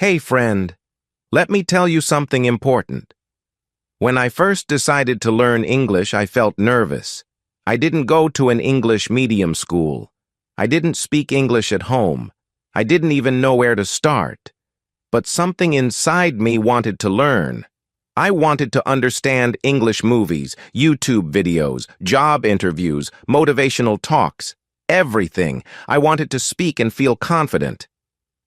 Hey friend, let me tell you something important. When I first decided to learn English, I felt nervous. I didn't go to an English medium school. I didn't speak English at home. I didn't even know where to start. But something inside me wanted to learn. I wanted to understand English movies, YouTube videos, job interviews, motivational talks, everything. I wanted to speak and feel confident.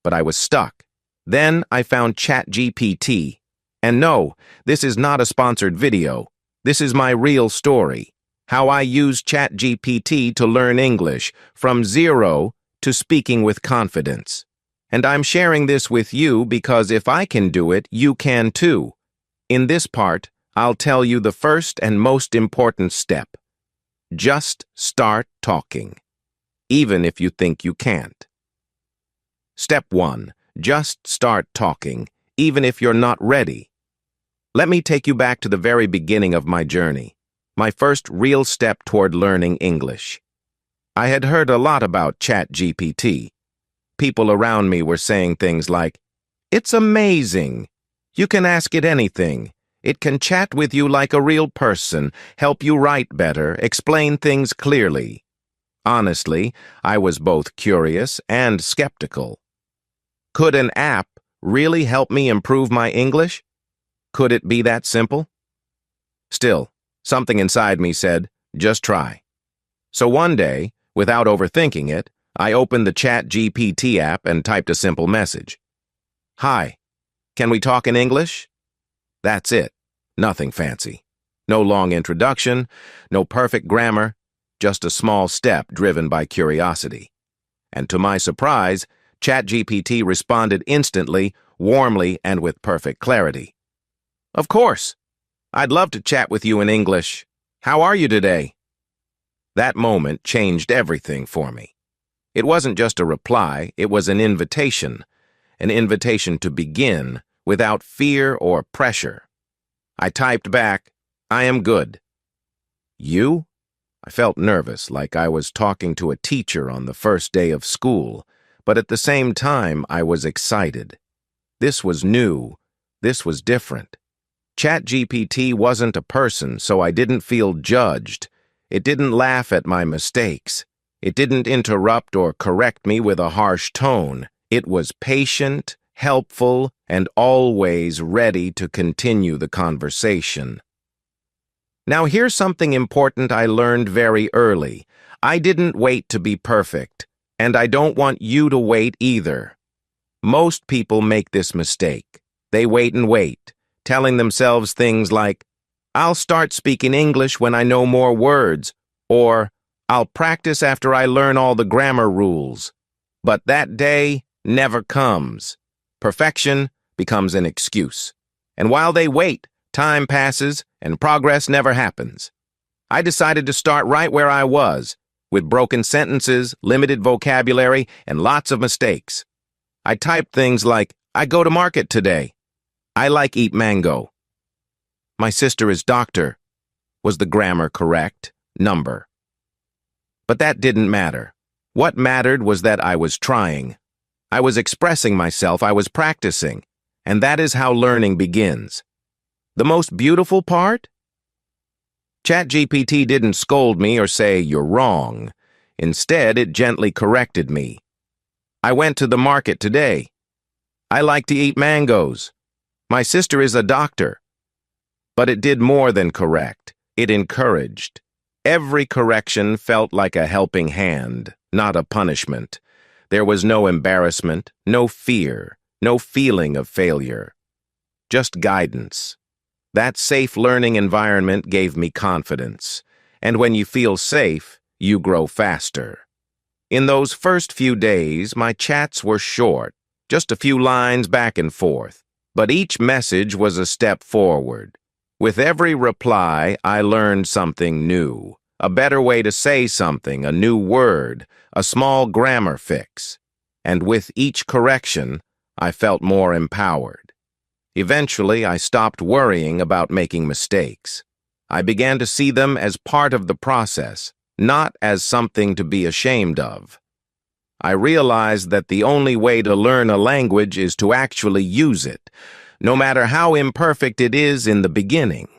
But I was stuck. Then I found ChatGPT. And no, this is not a sponsored video. This is my real story. How I used ChatGPT to learn English, from zero to speaking with confidence. And I'm sharing this with you because if I can do it, you can too. In this part, I'll tell you the first and most important step. Just start talking, even if you think you can't. Step 1. Just start talking, even if you're not ready. Let me take you back to the very beginning of my journey, my first real step toward learning English. I had heard a lot about ChatGPT. People around me were saying things like, "It's amazing. You can ask it anything. It can chat with you like a real person, help you write better, explain things clearly." Honestly, I was both curious and skeptical. Could an app really help me improve my English? Could it be that simple? Still, something inside me said, just try. So one day, without overthinking it, I opened the ChatGPT app and typed a simple message. "Hi, can we talk in English?" That's it. Nothing fancy. No long introduction, no perfect grammar, just a small step driven by curiosity. And to my surprise, ChatGPT responded instantly, warmly, and with perfect clarity. "Of course. I'd love to chat with you in English. How are you today?" That moment changed everything for me. It wasn't just a reply, it was an invitation to begin without fear or pressure. I typed back, "I am good." "You?" I felt nervous, like I was talking to a teacher on the first day of school. But at the same time, I was excited. This was new. This was different. ChatGPT wasn't a person, so I didn't feel judged. It didn't laugh at my mistakes. It didn't interrupt or correct me with a harsh tone. It was patient, helpful, and always ready to continue the conversation. Now here's something important I learned very early. I didn't wait to be perfect. And I don't want you to wait either. Most people make this mistake. They wait and wait, telling themselves things like, "I'll start speaking English when I know more words," or "I'll practice after I learn all the grammar rules." But that day never comes. Perfection becomes an excuse. And while they wait, time passes and progress never happens. I decided to start right where I was, with broken sentences, limited vocabulary, and lots of mistakes. I typed things like, "I go to market today." "I like eat mango." "My sister is doctor." Was the grammar correct? Number. But that didn't matter. What mattered was that I was trying. I was expressing myself, I was practicing. And that is how learning begins. The most beautiful part? ChatGPT didn't scold me or say, "You're wrong." Instead, it gently corrected me. "I went to the market today." "I like to eat mangoes." "My sister is a doctor." But it did more than correct. It encouraged. Every correction felt like a helping hand, not a punishment. There was no embarrassment, no fear, no feeling of failure. Just guidance. That safe learning environment gave me confidence. And when you feel safe, you grow faster. In those first few days, my chats were short, just a few lines back and forth. But each message was a step forward. With every reply, I learned something new. A better way to say something, a new word, a small grammar fix. And with each correction, I felt more empowered. Eventually, I stopped worrying about making mistakes. I began to see them as part of the process, not as something to be ashamed of. I realized that the only way to learn a language is to actually use it, no matter how imperfect it is in the beginning.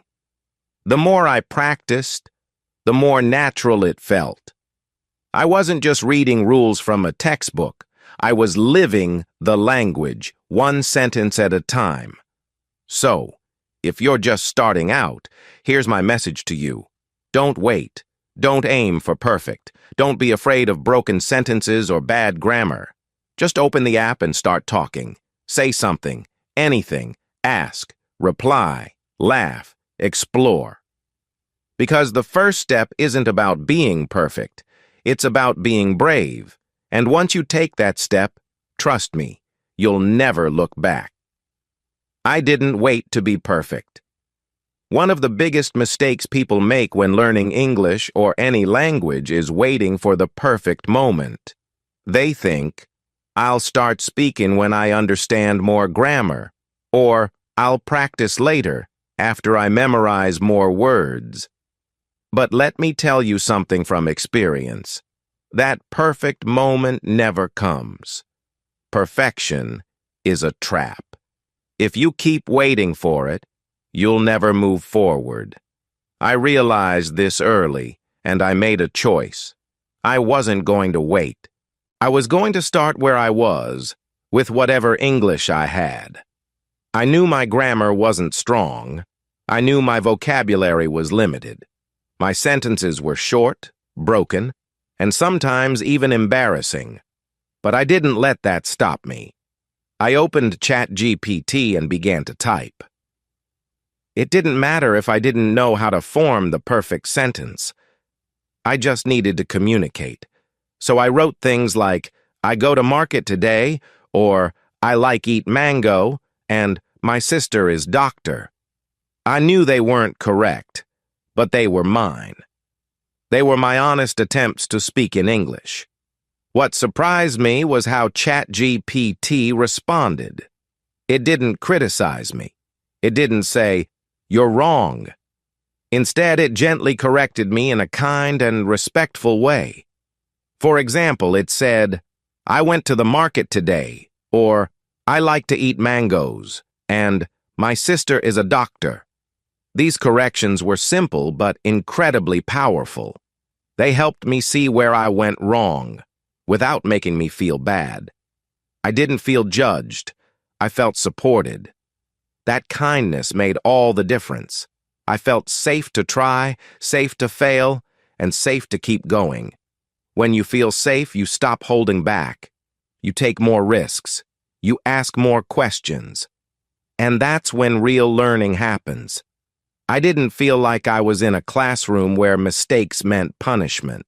The more I practiced, the more natural it felt. I wasn't just reading rules from a textbook. I was living the language, one sentence at a time. So, if you're just starting out, here's my message to you. Don't wait. Don't aim for perfect. Don't be afraid of broken sentences or bad grammar. Just open the app and start talking. Say something, anything, ask, reply, laugh, explore. Because the first step isn't about being perfect. It's about being brave. And once you take that step, trust me, you'll never look back. I didn't wait to be perfect. One of the biggest mistakes people make when learning English or any language is waiting for the perfect moment. They think, I'll start speaking when I understand more grammar, or I'll practice later after I memorize more words. But let me tell you something from experience. That perfect moment never comes. Perfection is a trap. If you keep waiting for it, you'll never move forward. I realized this early, and I made a choice. I wasn't going to wait. I was going to start where I was, with whatever English I had. I knew my grammar wasn't strong. I knew my vocabulary was limited. My sentences were short, broken, and sometimes even embarrassing. But I didn't let that stop me. I opened ChatGPT and began to type. It didn't matter if I didn't know how to form the perfect sentence. I just needed to communicate. So I wrote things like, I go to market today, or I like eat mango, and my sister is doctor. I knew they weren't correct, but they were mine. They were my honest attempts to speak in English. What surprised me was how ChatGPT responded. It didn't criticize me. It didn't say, "You're wrong." Instead, it gently corrected me in a kind and respectful way. For example, it said, I went to the market today, or I like to eat mangoes, and my sister is a doctor. These corrections were simple but incredibly powerful. They helped me see where I went wrong, without making me feel bad. I didn't feel judged. I felt supported. That kindness made all the difference. I felt safe to try, safe to fail, and safe to keep going. When you feel safe, you stop holding back. You take more risks. You ask more questions. And that's when real learning happens. I didn't feel like I was in a classroom where mistakes meant punishment.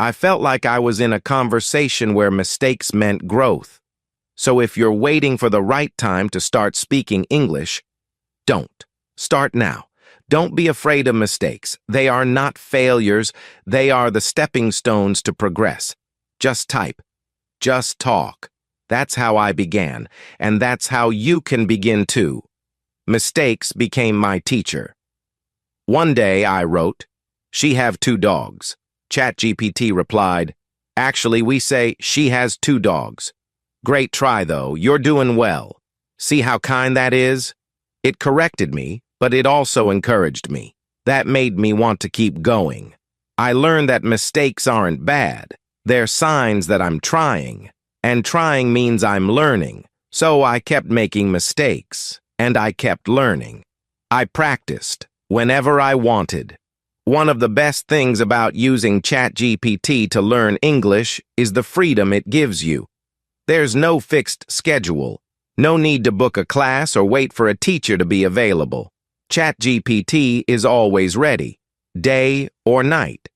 I felt like I was in a conversation where mistakes meant growth. So if you're waiting for the right time to start speaking English, don't. Start now. Don't be afraid of mistakes. They are not failures. They are the stepping stones to progress. Just type. Just talk. That's how I began, and that's how you can begin too. Mistakes became my teacher. One day I wrote, "She have 2 dogs." ChatGPT replied, "Actually, we say she has 2 dogs. Great try, though. You're doing well. See how kind that is?" It corrected me, but it also encouraged me. That made me want to keep going. I learned that mistakes aren't bad. They're signs that I'm trying, and trying means I'm learning. So I kept making mistakes, and I kept learning. I practiced whenever I wanted. One of the best things about using ChatGPT to learn English is the freedom it gives you. There's no fixed schedule. No need to book a class or wait for a teacher to be available. ChatGPT is always ready, day or night.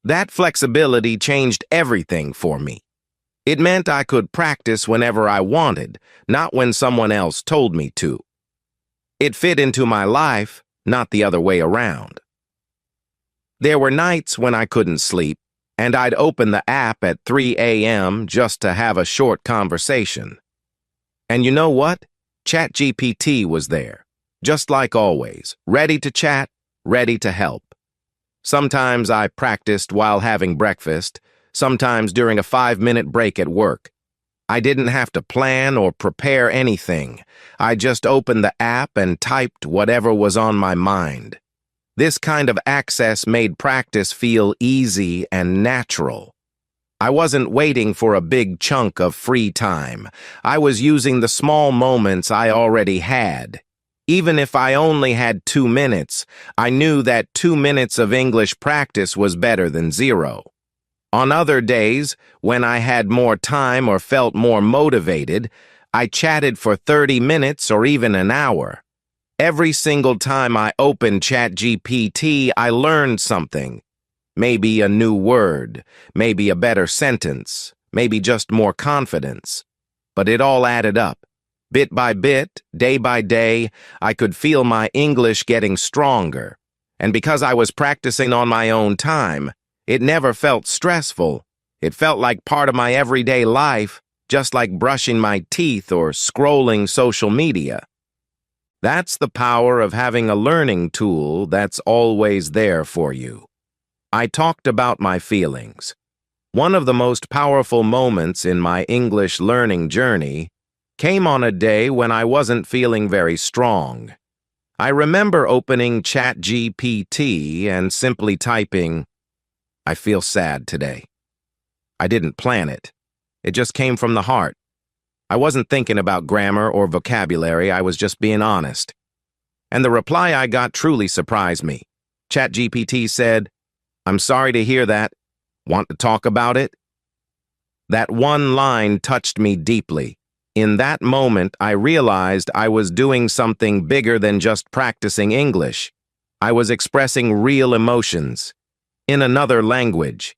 That flexibility changed everything for me. It meant I could practice whenever I wanted, not when someone else told me to. It fit into my life, not the other way around. There were nights when I couldn't sleep, and I'd open the app at 3 a.m. just to have a short conversation. And you know what? ChatGPT was there, just like always, ready to chat, ready to help. Sometimes I practiced while having breakfast, sometimes during a 5-minute break at work. I didn't have to plan or prepare anything. I just opened the app and typed whatever was on my mind. This kind of access made practice feel easy and natural. I wasn't waiting for a big chunk of free time. I was using the small moments I already had. Even if I only had 2 minutes, I knew that 2 minutes of English practice was better than 0. On other days, when I had more time or felt more motivated, I chatted for 30 minutes or even an hour. Every single time I opened ChatGPT, I learned something. Maybe a new word, maybe a better sentence, maybe just more confidence. But it all added up. Bit by bit, day by day, I could feel my English getting stronger. And because I was practicing on my own time, it never felt stressful. It felt like part of my everyday life, just like brushing my teeth or scrolling social media. That's the power of having a learning tool that's always there for you. I talked about my feelings. One of the most powerful moments in my English learning journey came on a day when I wasn't feeling very strong. I remember opening ChatGPT and simply typing, "I feel sad today." I didn't plan it. It just came from the heart. I wasn't thinking about grammar or vocabulary, I was just being honest. And the reply I got truly surprised me. ChatGPT said, "I'm sorry to hear that. Want to talk about it?" That one line touched me deeply. In that moment, I realized I was doing something bigger than just practicing English. I was expressing real emotions in another language.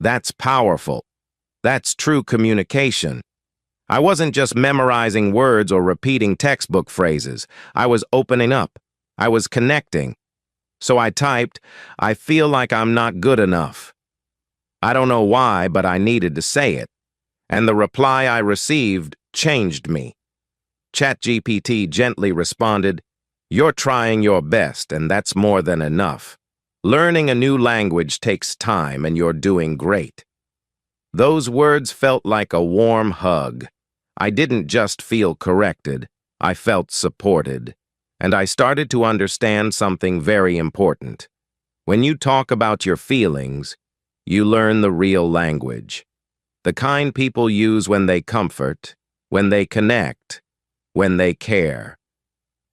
That's powerful. That's true communication. I wasn't just memorizing words or repeating textbook phrases. I was opening up. I was connecting. So I typed, "I feel like I'm not good enough." I don't know why, but I needed to say it. And the reply I received changed me. ChatGPT gently responded, "You're trying your best, and that's more than enough. Learning a new language takes time, and you're doing great." Those words felt like a warm hug. I didn't just feel corrected, I felt supported. And I started to understand something very important. When you talk about your feelings, you learn the real language. The kind people use when they comfort, when they connect, when they care.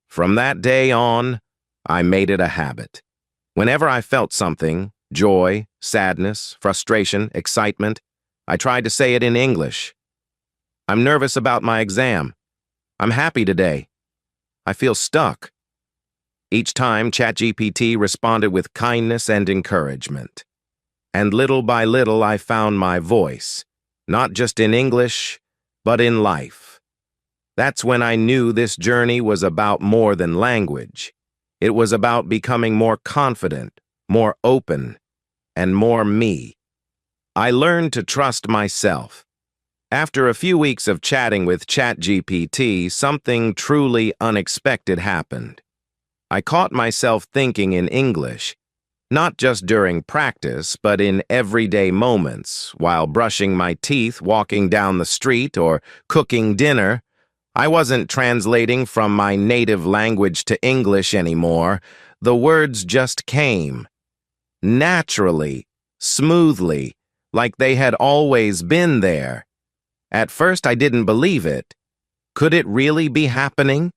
From that day on, I made it a habit. Whenever I felt something, joy, sadness, frustration, excitement, I tried to say it in English. "I'm nervous about my exam. I'm happy today. I feel stuck." Each time, ChatGPT responded with kindness and encouragement. And little by little, I found my voice, not just in English, but in life. That's when I knew this journey was about more than language. It was about becoming more confident, more open, and more me. I learned to trust myself. After a few weeks of chatting with ChatGPT, something truly unexpected happened. I caught myself thinking in English, not just during practice, but in everyday moments, while brushing my teeth, walking down the street, or cooking dinner. I wasn't translating from my native language to English anymore. The words just came. Naturally, smoothly, like they had always been there. At first, I didn't believe it. Could it really be happening?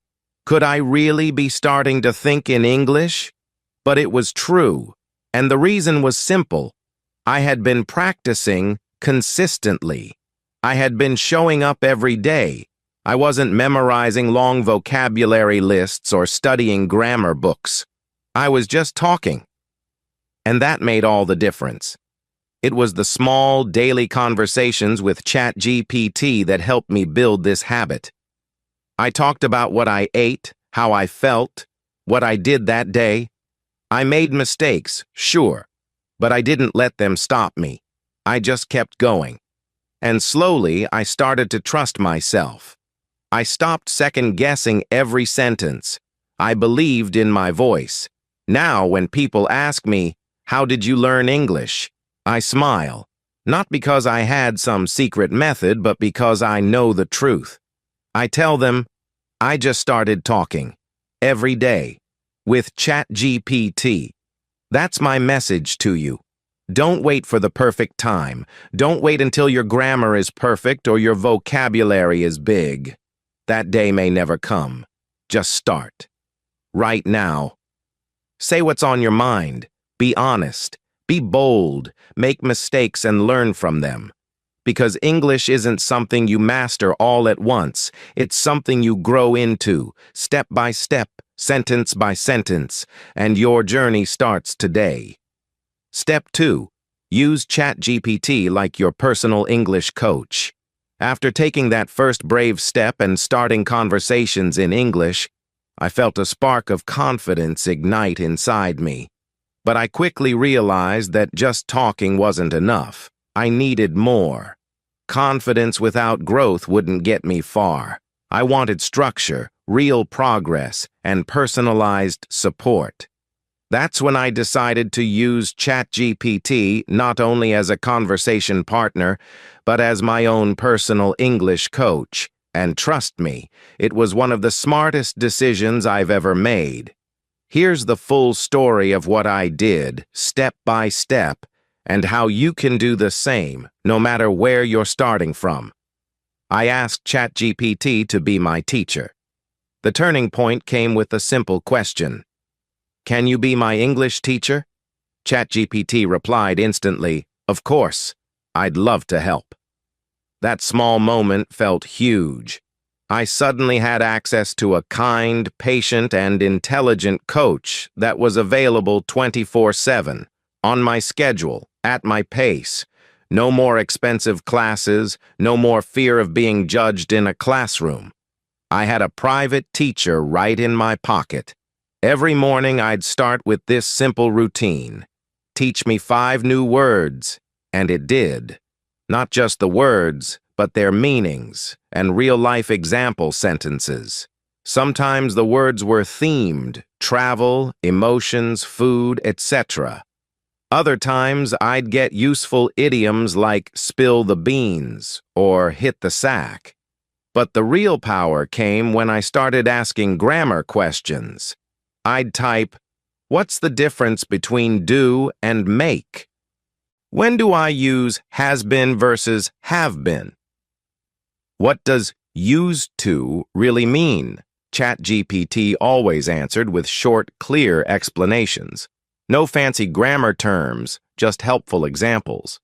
Could I really be starting to think in English? But it was true, and the reason was simple. I had been practicing consistently. I had been showing up every day. I wasn't memorizing long vocabulary lists or studying grammar books. I was just talking. And that made all the difference. It was the small, daily conversations with ChatGPT that helped me build this habit. I talked about what I ate, how I felt, what I did that day. I made mistakes, sure, but I didn't let them stop me. I just kept going. And slowly, I started to trust myself. I stopped second-guessing every sentence. I believed in my voice. Now, when people ask me, "How did you learn English?" I smile. Not because I had some secret method, but because I know the truth. I tell them, I just started talking. Every day. With ChatGPT. That's my message to you. Don't wait for the perfect time. Don't wait until your grammar is perfect or your vocabulary is big. That day may never come. Just start. Right now. Say what's on your mind. Be honest. Be bold. Make mistakes and learn from them. Because English isn't something you master all at once. It's something you grow into, step by step, sentence by sentence, and your journey starts today. Step 2. Use ChatGPT like your personal English coach. After taking that first brave step and starting conversations in English, I felt a spark of confidence ignite inside me. But I quickly realized that just talking wasn't enough. I needed more. Confidence without growth wouldn't get me far. I wanted structure, real progress, and personalized support. That's when I decided to use ChatGPT not only as a conversation partner, but as my own personal English coach. And trust me, it was one of the smartest decisions I've ever made. Here's the full story of what I did, step by step, and how you can do the same, no matter where you're starting from. I asked ChatGPT to be my teacher. The turning point came with a simple question. Can you be my English teacher? ChatGPT replied instantly, of course, I'd love to help. That small moment felt huge. I suddenly had access to a kind, patient, and intelligent coach that was available 24/7, on my schedule, at my pace. No more expensive classes, no more fear of being judged in a classroom. I had a private teacher right in my pocket. Every morning I'd start with this simple routine. Teach me 5 new words, and it did. Not just the words, but their meanings and real-life example sentences. Sometimes the words were themed, travel, emotions, food, etc. Other times I'd get useful idioms like spill the beans or hit the sack. But the real power came when I started asking grammar questions. I'd type, what's the difference between do and make? When do I use has been versus have been? What does used to really mean? ChatGPT always answered with short, clear explanations. No fancy grammar terms, just helpful examples.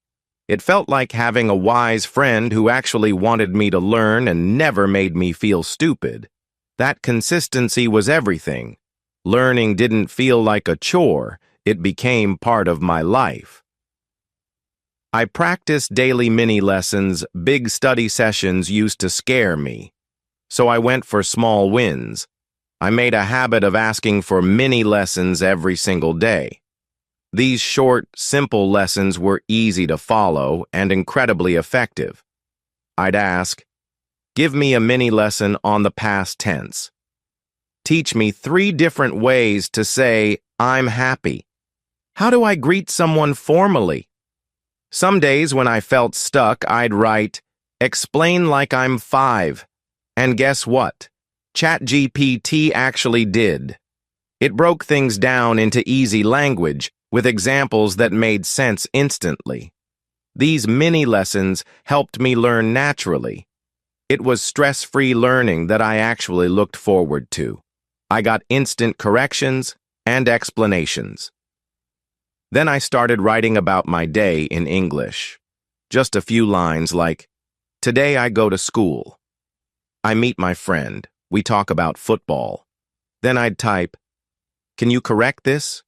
It felt like having a wise friend who actually wanted me to learn and never made me feel stupid. That consistency was everything. Learning didn't feel like a chore, it became part of my life. I practiced daily mini lessons. Big study sessions used to scare me. So I went for small wins. I made a habit of asking for mini lessons every single day. These short, simple lessons were easy to follow and incredibly effective. I'd ask, give me a mini lesson on the past tense. Teach me 3 different ways to say, I'm happy. How do I greet someone formally? Some days when I felt stuck, I'd write, explain like I'm 5. And guess what? ChatGPT actually did. It broke things down into easy language with examples that made sense instantly. These mini lessons helped me learn naturally. It was stress-free learning that I actually looked forward to. I got instant corrections and explanations. Then I started writing about my day in English. Just a few lines like, today I go to school. I meet my friend. We talk about football. Then I'd type, can you correct this?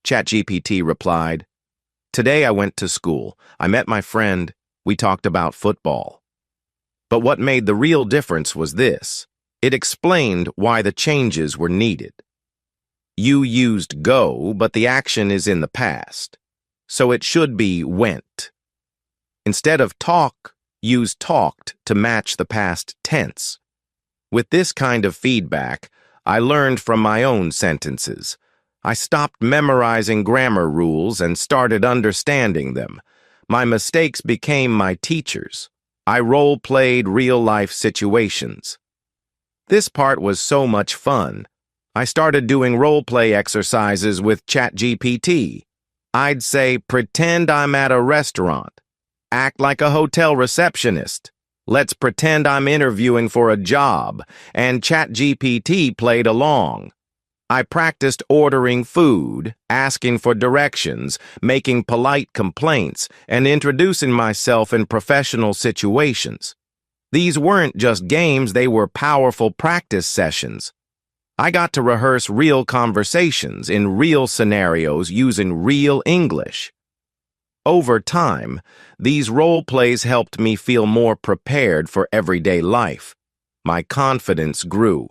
ChatGPT replied, today I went to school. I met my friend. We talked about football. But what made the real difference was this. It explained why the changes were needed. You used go, but the action is in the past. So it should be went. Instead of talk, use talked to match the past tense. With this kind of feedback, I learned from my own sentences. I stopped memorizing grammar rules and started understanding them. My mistakes became my teachers. I role-played real-life situations. This part was so much fun. I started doing role-play exercises with ChatGPT. I'd say, pretend I'm at a restaurant. Act like a hotel receptionist. Let's pretend I'm interviewing for a job, and ChatGPT played along. I practiced ordering food, asking for directions, making polite complaints, and introducing myself in professional situations. These weren't just games, they were powerful practice sessions. I got to rehearse real conversations in real scenarios using real English. Over time, these role plays helped me feel more prepared for everyday life. My confidence grew,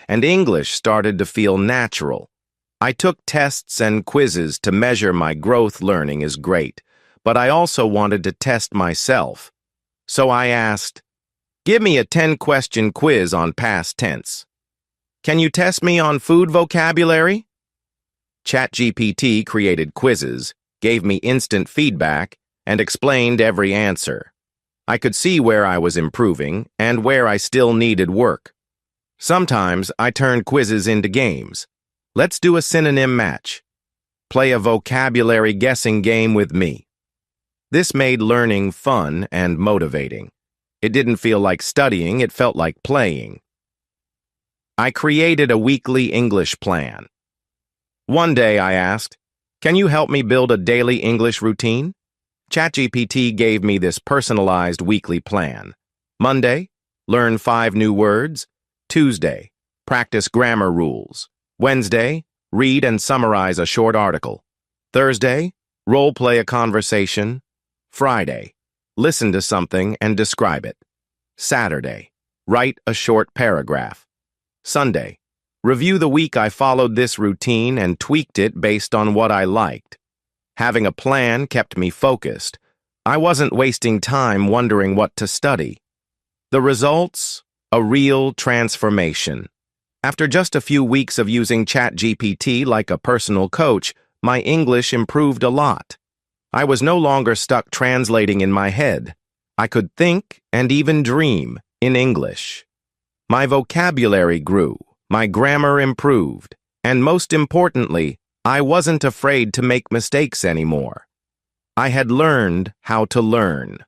and English started to feel natural. I took tests and quizzes to measure my growth. Learning is great, but I also wanted to test myself. So I asked, give me a 10-question quiz on past tense. Can you test me on food vocabulary? ChatGPT created quizzes, gave me instant feedback, and explained every answer. I could see where I was improving and where I still needed work. Sometimes I turned quizzes into games. Let's do a synonym match. Play a vocabulary guessing game with me. This made learning fun and motivating. It didn't feel like studying, it felt like playing. I created a weekly English plan. One day I asked, can you help me build a daily English routine? ChatGPT gave me this personalized weekly plan. Monday, learn 5 new words. Tuesday, practice grammar rules. Wednesday, read and summarize a short article. Thursday, role-play a conversation. Friday, listen to something and describe it. Saturday, write a short paragraph. Sunday, review the week. I followed this routine and tweaked it based on what I liked. Having a plan kept me focused. I wasn't wasting time wondering what to study. The results? A real transformation. After just a few weeks of using ChatGPT like a personal coach, my English improved a lot. I was no longer stuck translating in my head. I could think and even dream in English. My vocabulary grew, my grammar improved, and most importantly, I wasn't afraid to make mistakes anymore. I had learned how to learn.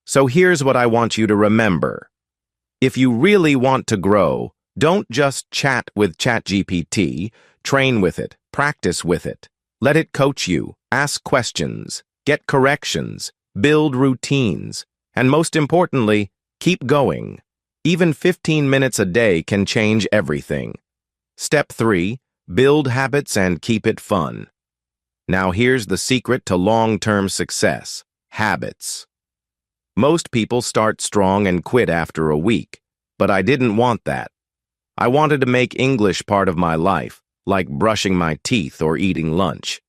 So here's what I want you to remember. If you really want to grow, don't just chat with ChatGPT, train with it, practice with it. Let it coach you, ask questions, get corrections, build routines, and most importantly, keep going. Even 15 minutes a day can change everything. Step 3, build habits and keep it fun. Now here's the secret to long-term success: habits. Most people start strong and quit after a week, but I didn't want that. I wanted to make English part of my life, like brushing my teeth or eating lunch.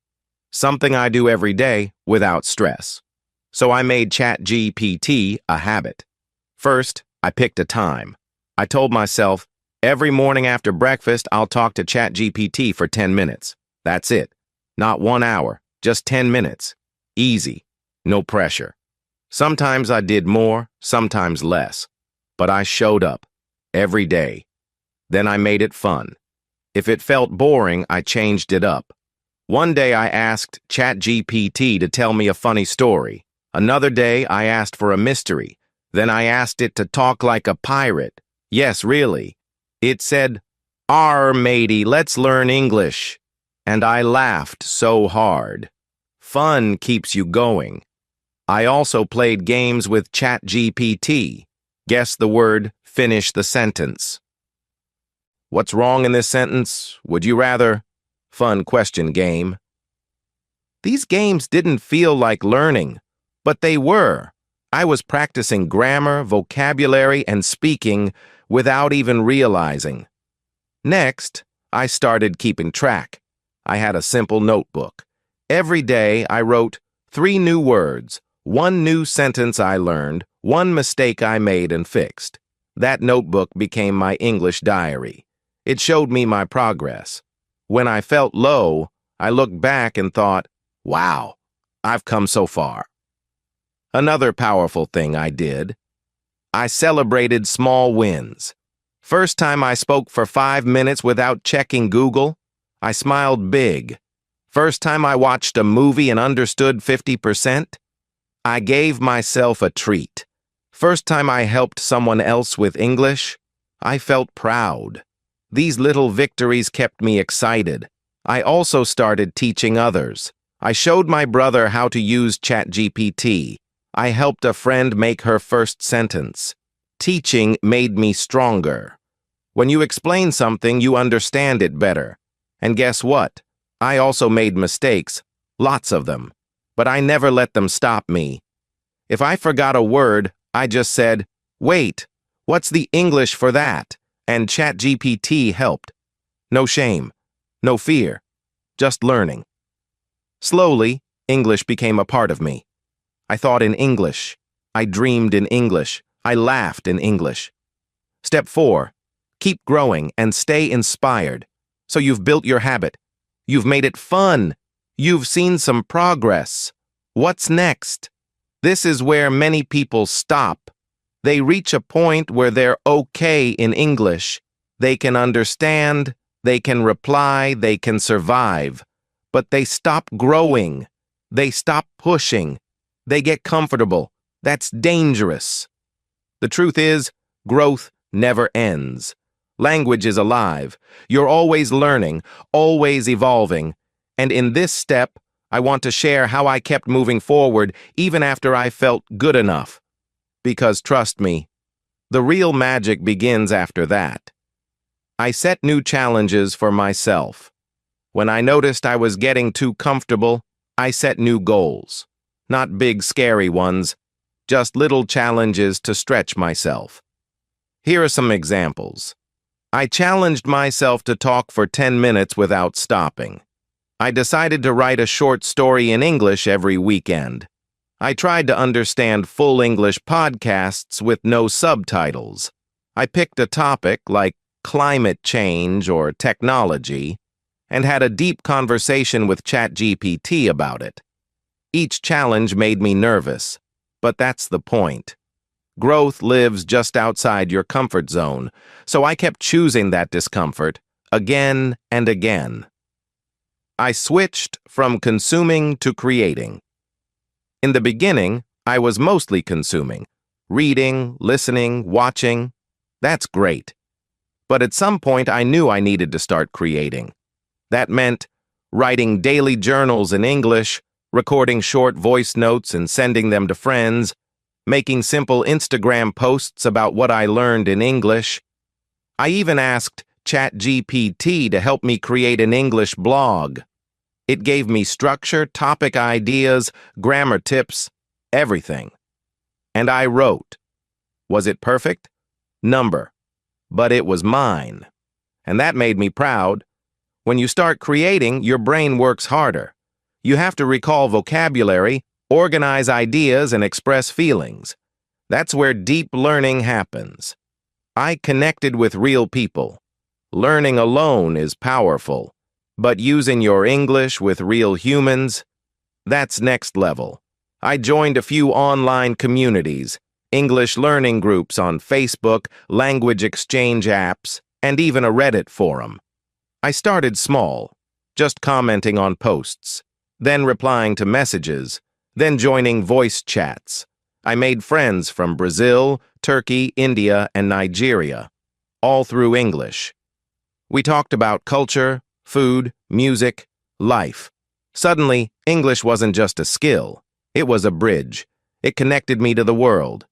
Something I do every day without stress. So I made ChatGPT a habit. First, I picked a time. I told myself, every morning after breakfast, I'll talk to ChatGPT for 10 minutes. That's it. Not 1 hour, just 10 minutes. Easy, no pressure. Sometimes I did more, sometimes less. But I showed up, every day. Then I made it fun. If it felt boring, I changed it up. One day I asked ChatGPT to tell me a funny story. Another day I asked for a mystery. Then I asked it to talk like a pirate. Yes, really. It said, "Arr, matey, let's learn English." And I laughed so hard. Fun keeps you going. I also played games with ChatGPT. Guess the word, finish the sentence. What's wrong in this sentence? Would you rather? Fun question game. These games didn't feel like learning, but they were. I was practicing grammar, vocabulary, and speaking without even realizing. Next, I started keeping track. I had a simple notebook. Every day I wrote 3 new words, 1 new sentence I learned, 1 mistake I made and fixed. That notebook became my English diary. It showed me my progress. When I felt low, I looked back and thought, wow, I've come so far. Another powerful thing I did. I celebrated small wins. First time I spoke for 5 minutes without checking Google, I smiled big. First time I watched a movie and understood 50%, I gave myself a treat. First time I helped someone else with English, I felt proud. These little victories kept me excited. I also started teaching others. I showed my brother how to use ChatGPT. I helped a friend make her first sentence. Teaching made me stronger. When you explain something, you understand it better. And guess what? I also made mistakes, lots of them, but I never let them stop me. If I forgot a word, I just said, "Wait, what's the English for that?" And ChatGPT helped. No shame, no fear, just learning. Slowly, English became a part of me. I thought in English. I dreamed in English. I laughed in English. Step 4. Keep growing and stay inspired. So you've built your habit. You've made it fun. You've seen some progress. What's next? This is where many people stop. They reach a point where they're okay in English. They can understand, they can reply, they can survive. But they stop growing. They stop pushing. They get comfortable. That's dangerous. The truth is, growth never ends. Language is alive. You're always learning, always evolving. And in this step, I want to share how I kept moving forward even after I felt good enough. Because trust me, the real magic begins after that. I set new challenges for myself. When I noticed I was getting too comfortable, I set new goals. Not big, scary ones, just little challenges to stretch myself. Here are some examples. I challenged myself to talk for 10 minutes without stopping. I decided to write a short story in English every weekend. I tried to understand full English podcasts with no subtitles. I picked a topic like climate change or technology and had a deep conversation with ChatGPT about it. Each challenge made me nervous, but that's the point. Growth lives just outside your comfort zone, so I kept choosing that discomfort again and again. I switched from consuming to creating. In the beginning, I was mostly consuming, reading, listening, watching. That's great. But at some point, I knew I needed to start creating. That meant writing daily journals in English, recording short voice notes and sending them to friends, making simple Instagram posts about what I learned in English. I even asked ChatGPT to help me create an English blog. It gave me structure, topic ideas, grammar tips, everything. And I wrote. Was it perfect? Number. But it was mine. And that made me proud. When you start creating, your brain works harder. You have to recall vocabulary, organize ideas, and express feelings. That's where deep learning happens. I connected with real people. Learning alone is powerful, but using your English with real humans, that's next level. I joined a few online communities, English learning groups on Facebook, language exchange apps, and even a Reddit forum. I started small, just commenting on posts, then replying to messages, then joining voice chats. I made friends from Brazil, Turkey, India, and Nigeria, all through English. We talked about culture, food, music, life. Suddenly, English wasn't just a skill. It was a bridge. It connected me to the world.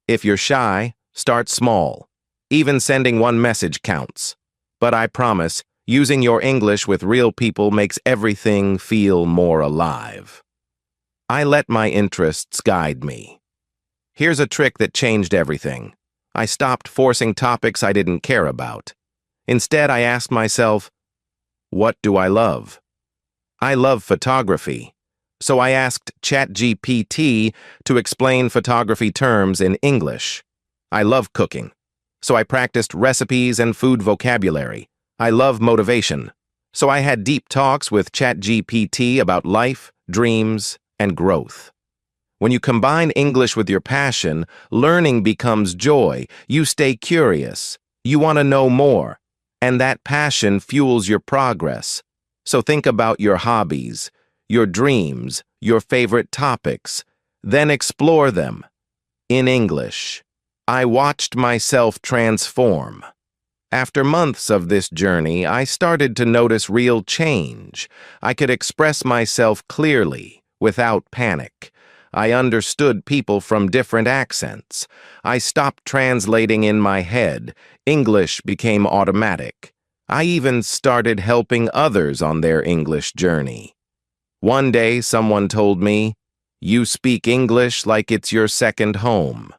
If you're shy, start small. Even sending one message counts. But I promise, using your English with real people makes everything feel more alive. I let my interests guide me. Here's a trick that changed everything. I stopped forcing topics I didn't care about. Instead, I asked myself, what do I love? I love photography. So I asked ChatGPT to explain photography terms in English. I love cooking. So I practiced recipes and food vocabulary. I love motivation. So I had deep talks with ChatGPT about life, dreams, and growth. When you combine English with your passion, learning becomes joy. You stay curious. You want to know more. And that passion fuels your progress. So think about your hobbies, your dreams, your favorite topics. Then explore them. In English, I watched myself transform. After months of this journey, I started to notice real change. I could express myself clearly, without panic. I understood people from different accents. I stopped translating in my head. English became automatic. I even started helping others on their English journey. One day, someone told me, "You speak English like it's your second home."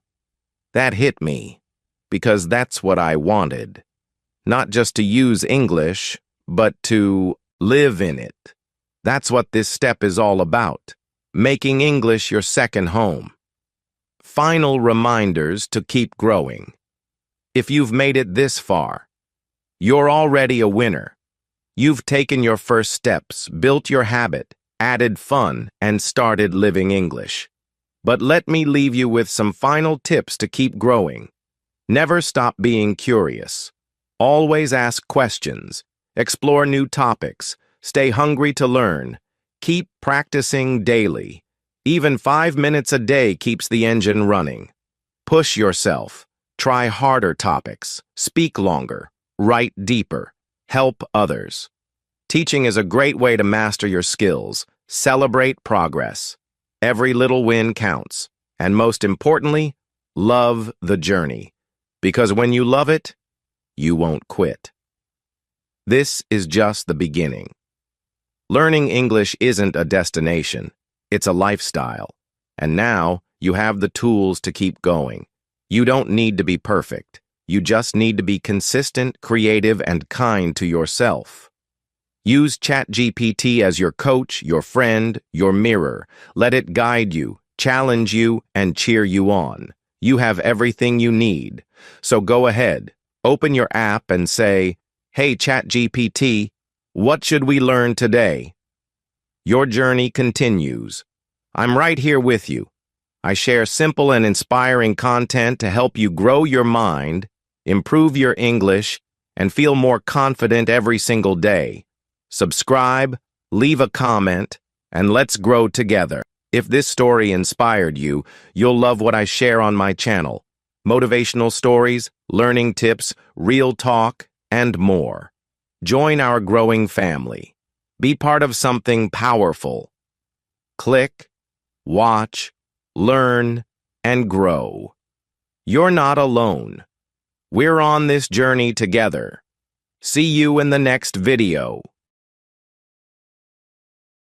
That hit me, because that's what I wanted. Not just to use English, but to live in it. That's what this step is all about, making English your second home. Final reminders to keep growing. If you've made it this far, you're already a winner. You've taken your first steps, built your habit, added fun, and started living English. But let me leave you with some final tips to keep growing. Never stop being curious. Always ask questions. Explore new topics. Stay hungry to learn. Keep practicing daily. Even 5 minutes a day keeps the engine running. Push yourself. Try harder topics. Speak longer. Write deeper. Help others. Teaching is a great way to master your skills. Celebrate progress. Every little win counts. And most importantly, love the journey. Because when you love it, you won't quit. This is just the beginning. Learning English isn't a destination, it's a lifestyle. And now you have the tools to keep going. You don't need to be perfect. You just need to be consistent, creative, and kind to yourself. Use ChatGPT as your coach, your friend, your mirror. Let it guide you, challenge you, and cheer you on. You have everything you need. So go ahead. Open your app and say, "Hey ChatGPT, what should we learn today?" Your journey continues. I'm right here with you. I share simple and inspiring content to help you grow your mind, improve your English, and feel more confident every single day. Subscribe, leave a comment, and let's grow together. If this story inspired you, you'll love what I share on my channel. Motivational stories, learning tips, real talk, and more. Join our growing family. Be part of something powerful. Click, watch, learn, and grow. You're not alone. We're on this journey together. See you in the next video.